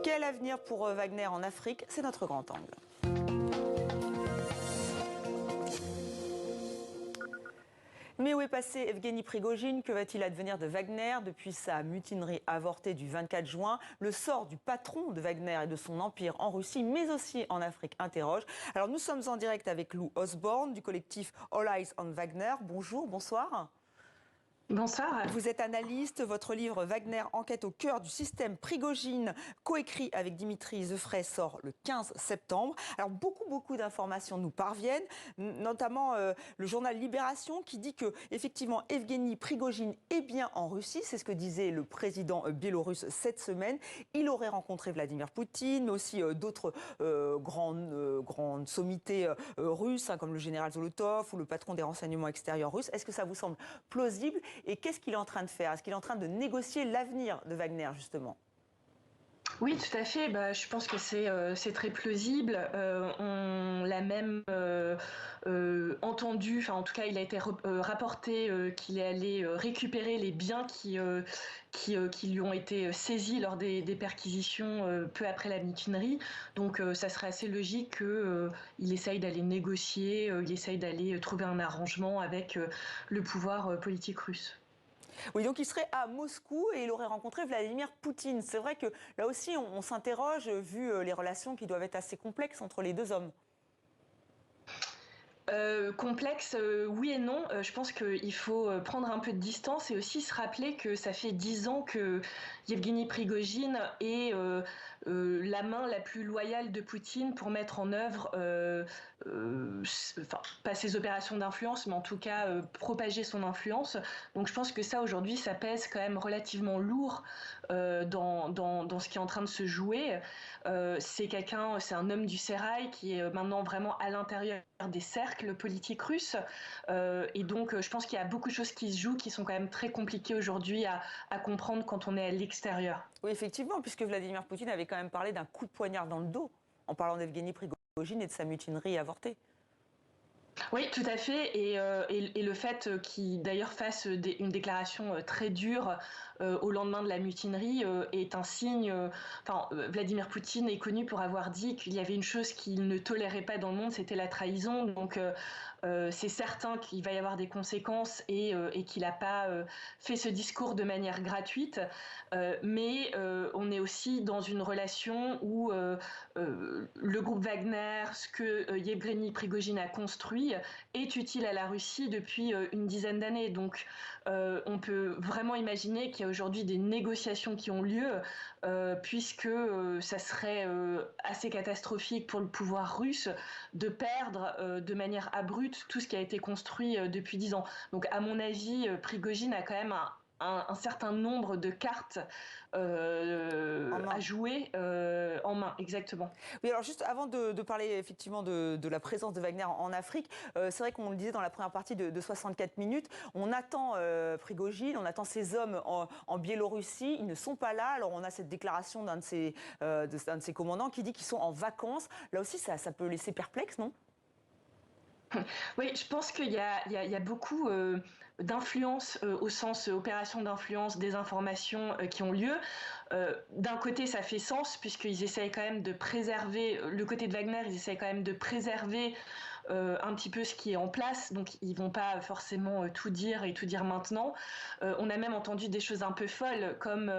Quel avenir pour Wagner en Afrique? C'est notre grand angle. Mais où est passé Evgeny Prigojine? Que va-t-il advenir de Wagner depuis sa mutinerie avortée du 24 juin? Le sort du patron de Wagner et de son empire en Russie, mais aussi en Afrique, interroge. Alors nous sommes en direct avec Lou Osborne du collectif All Eyes on Wagner. Bonjour, bonsoir. Bonsoir. Vous êtes analyste, votre livre Wagner, enquête au cœur du système Prigojine, coécrit avec Dimitri Zefrey, sort le 15 septembre. Alors beaucoup d'informations nous parviennent, notamment le journal Libération qui dit que effectivement Evgeny Prigojine est bien en Russie, c'est ce que disait le président biélorusse cette semaine. Il aurait rencontré Vladimir Poutine, mais aussi d'autres grandes sommités russes, comme le général Zolotov ou le patron des renseignements extérieurs russes. Est-ce que ça vous semble plausible? Et qu'est-ce qu'il est en train de faire? Est-ce qu'il est en train de négocier l'avenir de Wagner, justement? Oui, tout à fait. Je pense que c'est très plausible. On l'a même entendu, enfin en tout cas il a été rapporté qu'il est allé récupérer les biens qui lui ont été saisis lors des perquisitions peu après la mutinerie. Donc ça serait assez logique qu'il essaye d'aller négocier, il essaye d'aller trouver un arrangement avec le pouvoir politique russe. Oui, donc il serait à Moscou et il aurait rencontré Vladimir Poutine. C'est vrai que là aussi, on s'interroge, vu les relations qui doivent être assez complexes entre les deux hommes. Complexe, oui et non. Je pense qu'il faut prendre un peu de distance et aussi se rappeler que ça fait 10 ans que Yevgeny Prigojine est la main la plus loyale de Poutine pour mettre en œuvre, enfin, pas ses opérations d'influence, mais en tout cas propager son influence. Donc je pense que ça, aujourd'hui, ça pèse quand même relativement lourd dans ce qui est en train de se jouer. C'est un homme du sérail qui est maintenant vraiment à l'intérieur des cercles politiques russes. Et donc, je pense qu'il y a beaucoup de choses qui se jouent qui sont quand même très compliquées aujourd'hui à comprendre quand on est à l'extérieur. Oui, effectivement, puisque Vladimir Poutine avait quand même parlé d'un coup de poignard dans le dos en parlant d'Evgeny Prigojine et de sa mutinerie avortée. Oui, tout à fait. Et le fait qu'il d'ailleurs fasse une déclaration très dure au lendemain de la mutinerie est un signe. Vladimir Poutine est connu pour avoir dit qu'il y avait une chose qu'il ne tolérait pas dans le monde, c'était la trahison. Donc c'est certain qu'il va y avoir des conséquences et qu'il n'a pas fait ce discours de manière gratuite. Mais on est aussi dans une relation où le groupe Wagner, ce que Yevgeny Prigojine a construit, est utile à la Russie depuis une dizaine d'années. Donc on peut vraiment imaginer qu'il y a aujourd'hui des négociations qui ont lieu, puisque ça serait assez catastrophique pour le pouvoir russe de perdre de manière abrupte tout ce qui a été construit depuis 10 ans. Donc à mon avis, Prigojine a quand même un certain nombre de cartes à jouer en main, exactement. Oui, alors juste avant de parler effectivement de la présence de Wagner en Afrique, c'est vrai qu'on le disait dans la première partie de 64 minutes, on attend Prigojine, on attend ces hommes en Biélorussie, ils ne sont pas là. Alors on a cette déclaration d'un de ses commandants qui dit qu'ils sont en vacances. Là aussi, ça peut laisser perplexe, non? Oui, je pense qu'il y a beaucoup d'influence au sens opération d'influence des informations qui ont lieu. D'un côté, ça fait sens puisqu'ils essayent quand même de préserver, le côté de Wagner, ils essayent quand même de préserver un petit peu ce qui est en place, donc ils vont pas forcément tout dire et tout dire maintenant. On a même entendu des choses un peu folles, comme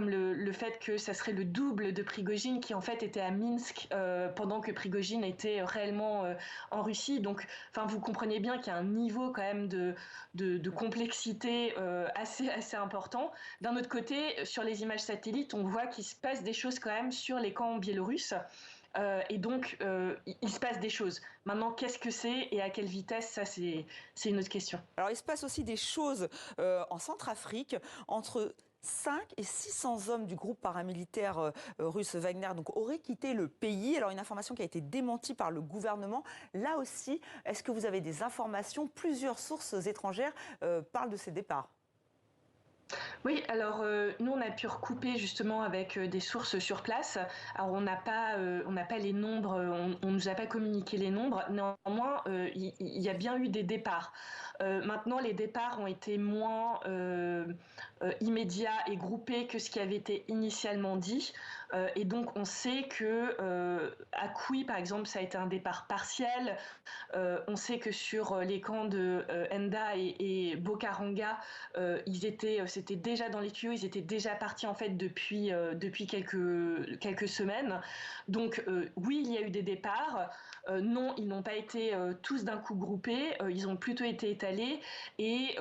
le fait que ça serait le double de Prigojine qui en fait était à Minsk pendant que Prigojine était réellement en Russie. Donc, enfin, vous comprenez bien qu'il y a un niveau quand même de complexité assez important. D'un autre côté, sur les images satellites, on voit qu'il se passe des choses quand même sur les camps biélorusses. Et donc, il se passe des choses. Maintenant, qu'est-ce que c'est et à quelle vitesse, ça, c'est une autre question. Alors, il se passe aussi des choses en Centrafrique entre 5 et 600 hommes du groupe paramilitaire russe Wagner auraient quitté le pays. Alors, une information qui a été démentie par le gouvernement. Là aussi, est-ce que vous avez des informations? Plusieurs sources étrangères parlent de ces départs. Oui, alors nous on a pu recouper justement avec des sources sur place. Alors on n'a pas les nombres, on nous a pas communiqué les nombres. Néanmoins, il y a bien eu des départs. Maintenant, les départs ont été moins immédiats et groupés que ce qui avait été initialement dit. Et donc on sait que à Kouy, par exemple, ça a été un départ partiel. On sait que sur les camps de Enda et Bokaranga, c'était déjà dans les tuyaux, ils étaient déjà partis en fait depuis quelques semaines. Donc oui, il y a eu des départs. Non, ils n'ont pas été tous d'un coup groupés. Ils ont plutôt été étalés et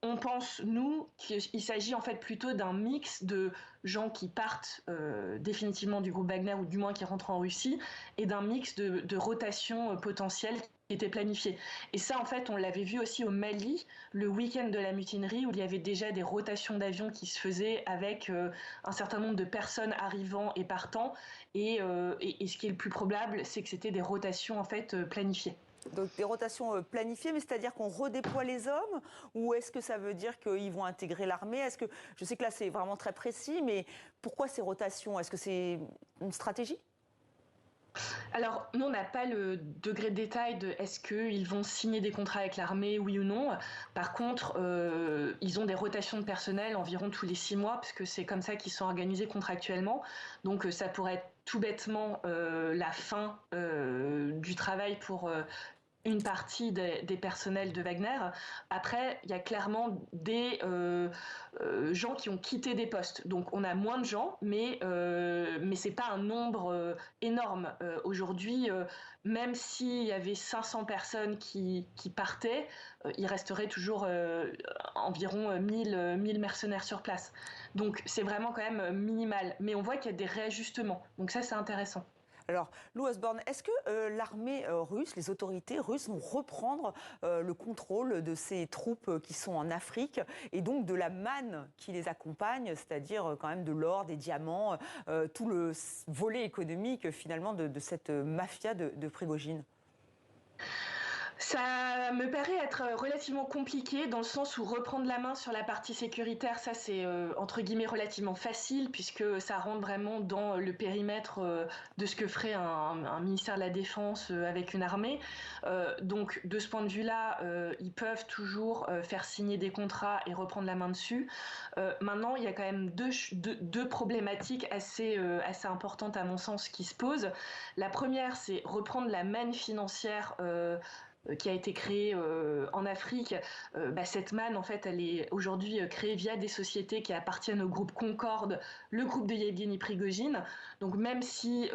on pense, nous, qu'il s'agit en fait plutôt d'un mix de gens qui partent définitivement du groupe Wagner ou du moins qui rentrent en Russie et d'un mix de rotation potentielle qui était planifiée. Et ça, en fait, on l'avait vu aussi au Mali le week-end de la mutinerie où il y avait déjà des rotations d'avions qui se faisaient avec un certain nombre de personnes arrivant et partant. Et ce qui est le plus probable, c'est que c'était des rotations en fait planifiées. Donc des rotations planifiées, mais c'est-à-dire qu'on redéploie les hommes ou est-ce que ça veut dire qu'ils vont intégrer l'armée? Est-ce que je sais que là c'est vraiment très précis, mais pourquoi ces rotations? Est-ce que c'est une stratégie? Alors, nous, on n'a pas le degré de détail de est-ce qu'ils vont signer des contrats avec l'armée, oui ou non. Par contre, ils ont des rotations de personnel environ tous les 6 mois, puisque c'est comme ça qu'ils sont organisés contractuellement. Donc, ça pourrait être tout bêtement la fin du travail pour une partie des personnels de Wagner. Après, il y a clairement des gens qui ont quitté des postes. Donc, on a moins de gens, mais c'est pas un nombre énorme. Aujourd'hui, même s'il y avait 500 personnes qui partaient, il resterait toujours environ 1000 mercenaires sur place. Donc, c'est vraiment quand même minimal. Mais on voit qu'il y a des réajustements. Donc ça, c'est intéressant. Alors, Lou Osborne, est-ce que l'armée russe, les autorités russes vont reprendre le contrôle de ces troupes qui sont en Afrique et donc de la manne qui les accompagne, c'est-à-dire quand même de l'or, des diamants, tout le volet économique finalement de cette mafia de Prigojine? Ça me paraît être relativement compliqué dans le sens où reprendre la main sur la partie sécuritaire, ça c'est entre guillemets relativement facile puisque ça rentre vraiment dans le périmètre de ce que ferait un ministère de la Défense avec une armée. Donc de ce point de vue-là, ils peuvent toujours faire signer des contrats et reprendre la main dessus. Maintenant, il y a quand même deux problématiques assez importantes à mon sens qui se posent. La première, c'est reprendre la manne financière qui a été créée en Afrique. Cette manne, en fait, elle est aujourd'hui créée via des sociétés qui appartiennent au groupe Concorde, le groupe de Yevgeny Prigojine. Donc même si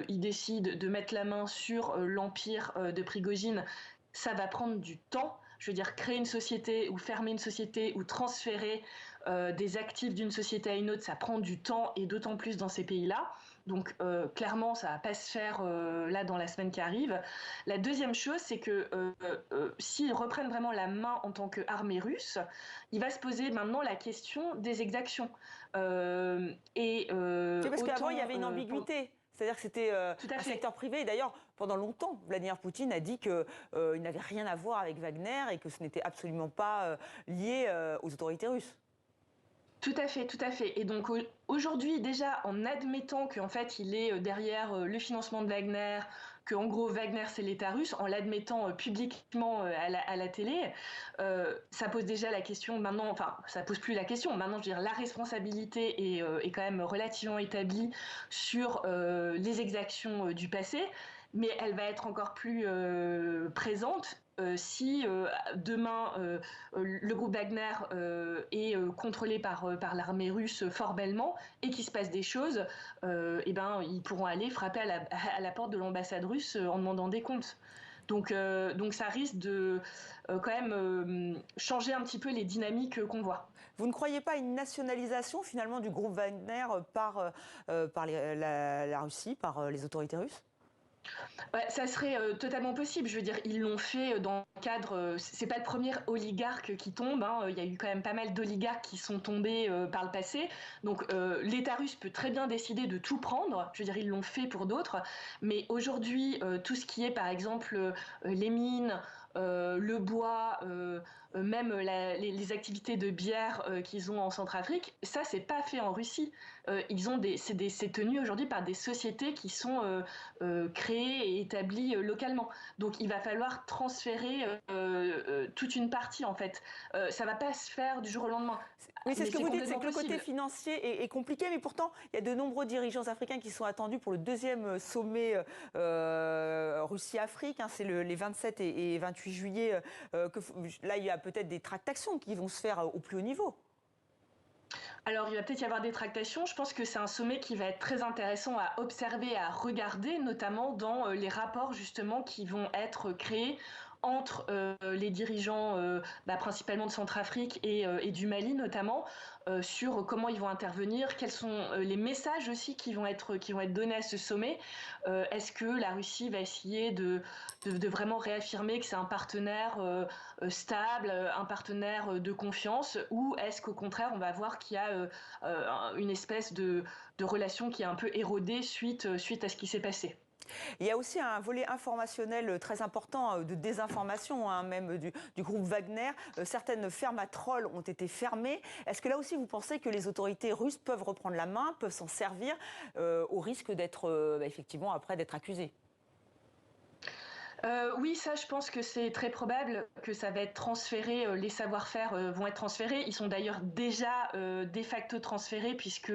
ils décident de mettre la main sur l'empire de Prigojine, ça va prendre du temps. Je veux dire, créer une société ou fermer une société ou transférer des actifs d'une société à une autre, ça prend du temps et d'autant plus dans ces pays-là. Donc clairement, ça ne va pas se faire là dans la semaine qui arrive. La deuxième chose, c'est que s'ils reprennent vraiment la main en tant qu'armée russe, il va se poser maintenant la question des exactions. C'est parce qu'avant, Autant... il y avait une ambiguïté. C'est-à-dire que c'était Tout à un fait. secteur privé. Et d'ailleurs, pendant longtemps, Vladimir Poutine a dit qu'il n'avait rien à voir avec Wagner et que ce n'était absolument pas lié aux autorités russes. Tout à fait, tout à fait. Et donc aujourd'hui, déjà, en admettant qu'en fait, il est derrière le financement de Wagner, que en gros Wagner c'est l'État russe, en l'admettant publiquement à la télé, ça pose déjà la question maintenant, enfin ça pose plus la question, maintenant je veux dire la responsabilité est quand même relativement établie sur les exactions du passé, mais elle va être encore plus présente si demain le groupe Wagner est contrôlé par l'armée russe formellement et qu'il se passe des choses, eh ben, ils pourront aller frapper à la porte de l'ambassade russe en demandant des comptes. Donc ça risque de quand même changer un petit peu les dynamiques qu'on voit. Vous ne croyez pas à une nationalisation finalement du groupe Wagner par la Russie, par les autorités russes? Ouais, ça serait totalement possible. Je veux dire, ils l'ont fait dans le cadre. C'est pas le premier oligarque qui tombe. Hein. Il y a eu quand même pas mal d'oligarques qui sont tombés par le passé. Donc, l'État russe peut très bien décider de tout prendre. Je veux dire, ils l'ont fait pour d'autres. Mais aujourd'hui, tout ce qui est, par exemple, les mines, le bois, même les activités de bière qu'ils ont en Centrafrique, ça, c'est pas fait en Russie. C'est tenu aujourd'hui par des sociétés qui sont créées et établies localement. Donc, il va falloir transférer toute une partie, en fait. Ça va pas se faire du jour au lendemain. Oui, c'est Mais ce que c'est vous dites, c'est complètement que le côté possible. financier est compliqué, mais pourtant, il y a de nombreux dirigeants africains qui sont attendus pour le deuxième sommet Russie-Afrique. Hein, c'est les 27 et 28 juillet. Là, il y a peut-être des tractations qui vont se faire au plus haut niveau. Alors, il va peut-être y avoir des tractations. Je pense que c'est un sommet qui va être très intéressant à observer, à regarder, notamment dans les rapports justement qui vont être créés entre les dirigeants, principalement de Centrafrique et du Mali notamment, sur comment ils vont intervenir, quels sont les messages aussi qui vont être donnés à ce sommet. Est-ce que la Russie va essayer de vraiment réaffirmer que c'est un partenaire stable, un partenaire de confiance, ou est-ce qu'au contraire on va voir qu'il y a une espèce de relation qui est un peu érodée suite à ce qui s'est passé? Il y a aussi un volet informationnel très important de désinformation, hein, même du groupe Wagner. Certaines fermes à trolls ont été fermées. Est-ce que là aussi, vous pensez que les autorités russes peuvent reprendre la main, peuvent s'en servir, au risque d'être, effectivement, après d'être accusées? Oui, ça, je pense que c'est très probable que ça va être transféré, les savoir-faire vont être transférés. Ils sont d'ailleurs déjà de facto transférés puisque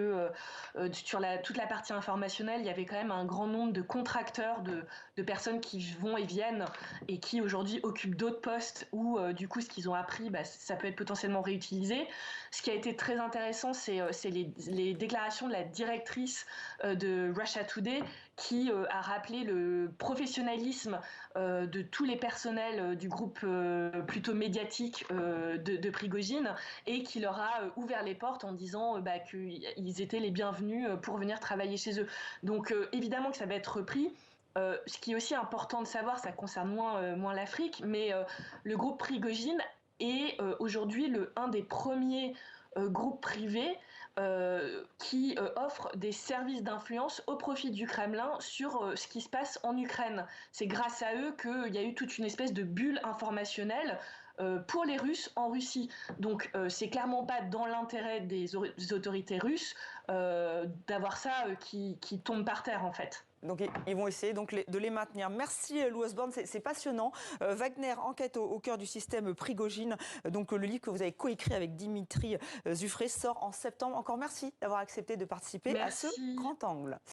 sur toute la partie informationnelle, il y avait quand même un grand nombre de contracteurs, de personnes qui vont et viennent et qui aujourd'hui occupent d'autres postes où du coup ce qu'ils ont appris, ça peut être potentiellement réutilisé. Ce qui a été très intéressant, c'est les déclarations de la directrice de Russia Today qui a rappelé le professionnalisme de tous les personnels du groupe plutôt médiatique de Prigojine et qui leur a ouvert les portes en disant qu'ils étaient les bienvenus pour venir travailler chez eux. Donc évidemment que ça va être repris. Ce qui est aussi important de savoir, ça concerne moins l'Afrique, mais le groupe Prigojine est aujourd'hui un des premiers groupes privés qui offre des services d'influence au profit du Kremlin sur ce qui se passe en Ukraine. C'est grâce à eux qu'il y a eu toute une espèce de bulle informationnelle pour les Russes en Russie. Donc c'est clairement pas dans l'intérêt des autorités russes d'avoir ça qui tombe par terre en fait. Donc ils vont essayer donc de les maintenir. Merci Lou Osborne, c'est passionnant. Wagner, enquête au cœur du système Prigojine. Donc le livre que vous avez coécrit avec Dimitri Zuffré sort en septembre. Encore merci d'avoir accepté de participer à ce Merci. grand angle.